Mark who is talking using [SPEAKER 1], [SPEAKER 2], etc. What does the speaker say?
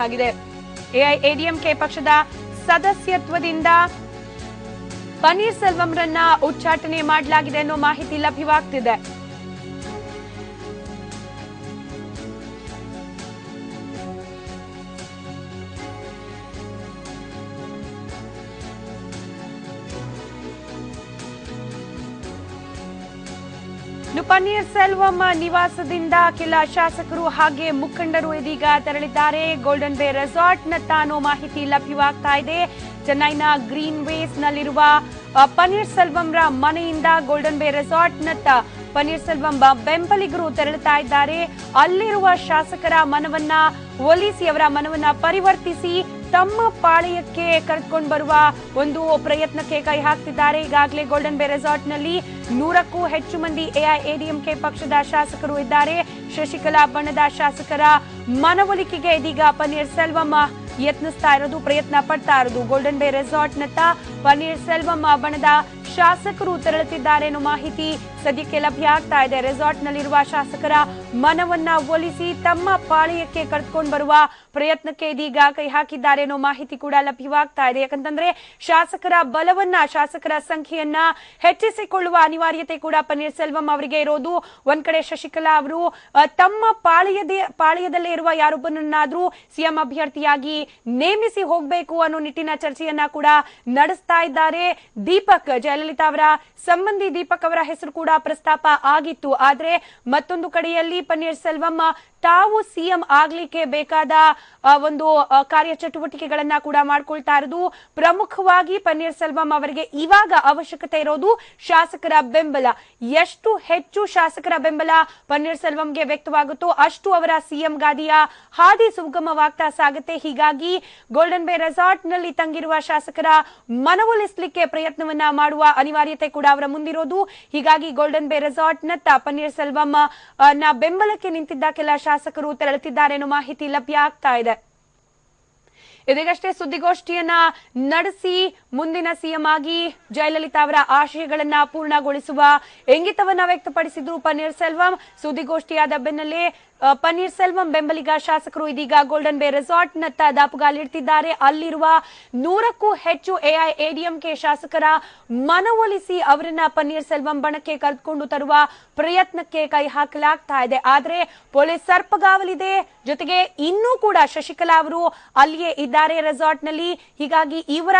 [SPEAKER 1] ಆಗಿದೆ। ಎಐಎಡಿಎಂಕೆ ಪಕ್ಷದ ಸದಸ್ಯತ್ವದಿಂದ ಪನ್ನೀರ್ ಸೆಲ್ವಂರನ್ನ ಉಚ್ಚಾಟನೆ ಮಾಡಲಾಗಿದೆ ಅನ್ನೋ ಮಾಹಿತಿ ಲಭ್ಯವಾಗ್ತಿದೆ। ಪನ್ನೀರ್ ಸೆಲ್ವಂ ನಿವಾಸದಿಂದ ಕೆಲ ಶಾಸಕರು ಹಾಗೆ ಮುಖಂಡರು ಇದೀಗ ತೆರಳಿದ್ದಾರೆ। ಗೋಲ್ಡನ್ ಬೇ ರೆಸಾರ್ಟ್ನತ್ತ ಅನ್ನೋ ಮಾಹಿತಿ ಲಭ್ಯವಾಗ್ತಾ ಇದೆ। ಚೆನ್ನೈನ ಗ್ರೀನ್ ವೇಸ್ ನಲ್ಲಿರುವ ಪನ್ನೀರ್ ಸೆಲ್ವಂರ ಮನೆಯಿಂದ ಗೋಲ್ಡನ್ ಬೇ ರೆಸಾರ್ಟ್ನತ್ತ ಪನ್ನೀರ್ ಸೆಲ್ವಂ ಬೆಂಬಲಿಗರು ತೆರಳುತ್ತಾ ಇದ್ದಾರೆ। ಅಲ್ಲಿರುವ ಶಾಸಕರ ಮನವನ್ನ ಒಲಿಸಿ ಅವರ ಮನವನ್ನ ಪರಿವರ್ತಿಸಿ ತಮ್ಮ ಪಾಳೆಯಕ್ಕೆ ಕರೆದುಕೊಂಡು ಬರುವ ಒಂದು ಪ್ರಯತ್ನಕ್ಕೆ ಕೈ ಹಾಕ್ತಿದ್ದಾರೆ। ಈಗಾಗಲೇ ಗೋಲ್ಡನ್ ಬೇ ರೆಸಾರ್ಟ್ನಲ್ಲಿ 100ಕ್ಕೂ ಹೆಚ್ಚು ಮಂದಿ ಎಐಎಡಿಎಂಕೆ ಪಕ್ಷದ ಶಾಸಕರು ಇದ್ದಾರೆ। ಶಶಿಕಲಾ ಬಣದ ಶಾಸಕರ ಮನವೊಲಿಕೆಗೆ ಇದೀಗ ಪನ್ನೀರ್ ಸೆಲ್ವಂ ಯತ್ನಿಸ್ತಾ ಇರೋದು, ಪ್ರಯತ್ನ ಪಡ್ತಾ ಇರೋದು। ಗೋಲ್ಡನ್ ಬೇ ರೆಸಾರ್ಟ್ನತ್ತ ಪನ್ನೀರ್ ಸೆಲ್ವಂ ಬಣದ ಶಾಸಕರು ತೆರಳುತ್ತಿದ್ದಾರೆ ಅನ್ನೋ ಮಾಹಿತಿ ಸದ್ಯಕ್ಕೆ ಲಭ್ಯ ಆಗ್ತಾ ಇದೆ। ರೆಸಾರ್ಟ್ನಲ್ಲಿರುವ ಶಾಸಕರ ಮನವನ್ನ ಒಲಿಸಿ ತಮ್ಮ ಪಾಳೆಯಕ್ಕೆ ಕರೆದುಕೊಂಡು ಬರುವ ಪ್ರಯತ್ನಕ್ಕೆ ಇದೀಗ ಕೈ ಹಾಕಿದ್ದಾರೆ ಅನ್ನೋ ಮಾಹಿತಿ ಕೂಡ ಲಭ್ಯವಾಗ್ತಾ ಇದೆ। ಯಾಕಂತಂದ್ರೆ ಶಾಸಕರ ಬಲವನ್ನ, ಶಾಸಕರ ಸಂಖ್ಯೆಯನ್ನ ಹೆಚ್ಚಿಸಿಕೊಳ್ಳುವ ಅನಿವಾರ್ಯತೆ ಕೂಡ ಪನ್ನೀರ್ ಸೆಲ್ವಂ ಅವರಿಗೆ ಇರೋದು। ಒಂದ್ ಕಡೆ ಶಶಿಕಲಾ ಅವರು ತಮ್ಮ ಪಾಳೆಯದಲ್ಲೇ ಇರುವ ಯಾರೊಬ್ಬನನ್ನಾದ್ರೂ ಸಿಎಂ ಅಭ್ಯರ್ಥಿಯಾಗಿ ನೇಮಿಸಿ ಹೋಗಬೇಕು ಅನ್ನೋ ನಿಟ್ಟಿನ ಚರ್ಚೆಯನ್ನ ಕೂಡ ನಡೆಸ್ತಾ ಇದ್ದಾರೆ। ದೀಪಕ್, ಜಯಲಲಿತಾ ಅವರ ಸಂಬಂಧಿ ದೀಪಕ್ ಅವರ ಹೆಸರು ಕೂಡ ಪ್ರಸ್ತಾಪ ಆಗಿತ್ತು। ಆದ್ರೆ ಮತ್ತೊಂದು ಕಡೆಯಲ್ಲಿ ಪನ್ನೀರ್ ಸೆಲ್ವಂ ತಾವು ಸಿಎಂ ಆಗ್ಲಿಕ್ಕೆ ಬೇಕಾದ ಒಂದು ಕಾರ್ಯಚಟುವಟಿಕೆಗಳನ್ನ ಕೂಡ ಮಾಡ್ಕೊಳ್ತಾ ಇರೋದು। ಪ್ರಮುಖವಾಗಿ ಪನ್ನೀರ್ ಸೆಲ್ವಂ ಅವರಿಗೆ ಇವಾಗ ಅವಶ್ಯಕತೆ ಇರೋದು ಶಾಸಕರ ಬೆಂಬಲ। ಎಷ್ಟು ಹೆಚ್ಚು ಶಾಸಕರ ಬೆಂಬಲ ಪನ್ನೀರ್ ಸೆಲ್ವಂಗೆ ವ್ಯಕ್ತವಾಗುತ್ತೋ ಅಷ್ಟು ಅವರ ಸಿಎಂ ಗಾದಿಯ ಹಾದಿ ಸುಗಮವಾಗ್ತಾ ಸಾಗುತ್ತೆ। ಹೀಗಾಗಿ ಗೋಲ್ಡನ್ ಬೇ ರೆಸಾರ್ಟ್ ನಲ್ಲಿ ತಂಗಿರುವ ಶಾಸಕರ ಮನವೊಲಿಸಲಿಕ್ಕೆ ಪ್ರಯತ್ನವನ್ನ ಮಾಡುವ ಅನಿವಾರ್ಯತೆ ಕೂಡ ಅವರ ಮುಂದಿರೋದು। ಹೀಗಾಗಿ ಗೋಲ್ಡನ್ ಬೇ ರೆಸಾರ್ಟ್ ನತ್ತ ಪನ್ನೀರ್ ಸೆಲ್ವಂ ನ ಬೆಂಬಲಕ್ಕೆ ನಿಂತಿದ್ದ ಕೆಲ ಶಾಸಕರು ತೆರಳುತ್ತಿದ್ದಾರೆ ಅನ್ನೋ ಮಾಹಿತಿ ಲಭ್ಯ ಆಗ್ತಾ ಇದೆ। ಇದೀಗಷ್ಟೇ ಸುದ್ದಿಗೋಷ್ಠಿಯನ್ನ ನಡೆಸಿ ಮುಂದಿನ ಸಿಎಂ ಆಗಿ ಜಯಲಲಿತಾ ಅವರ ಆಶಯಗಳನ್ನ ಪೂರ್ಣಗೊಳಿಸುವ ಇಂಗಿತವನ್ನ ವ್ಯಕ್ತಪಡಿಸಿದ್ರು ಪನ್ನೀರ್ ಸೆಲ್ವಂ। ಸುದ್ದಿಗೋಷ್ಠಿಯಾದ ಬೆನ್ನಲ್ಲೇ ಪನ್ನೀರ್ ಸೆಲ್ವಂ ಬೆಂಬಲಿಗ ಶಾಸಕರು ಇದೀಗ ಗೋಲ್ಡನ್ ಬೇ ರೆಸಾರ್ಟ್ ನತ್ತ ದಾಪುಗಾಲಿಡ್ತಿದ್ದಾರೆ। ಅಲ್ಲಿರುವ 100ಕ್ಕೂ ಹೆಚ್ಚು ಎಐಎಡಿಎಂಕೆ ಶಾಸಕರ ಮನವೊಲಿಸಿ ಅವರನ್ನ ಪನ್ನೀರ್ ಸೆಲ್ವಂ ಬಣಕ್ಕೆ ಕರೆದುಕೊಂಡು ತರುವ ಪ್ರಯತ್ನಕ್ಕೆ ಕೈ ಹಾಕಲಾಗ್ತಾ ಇದೆ। ಆದ್ರೆ ಪೊಲೀಸ್ ಸರ್ಪಗಾವಲಿದೆ, ಜೊತೆಗೆ ಇನ್ನೂ ಕೂಡ ಶಶಿಕಲಾ ಅವರು ಅಲ್ಲಿಯೇ ಇದ್ದಾರೆ ರೆಸಾರ್ಟ್ ನಲ್ಲಿ। ಹೀಗಾಗಿ ಇವರ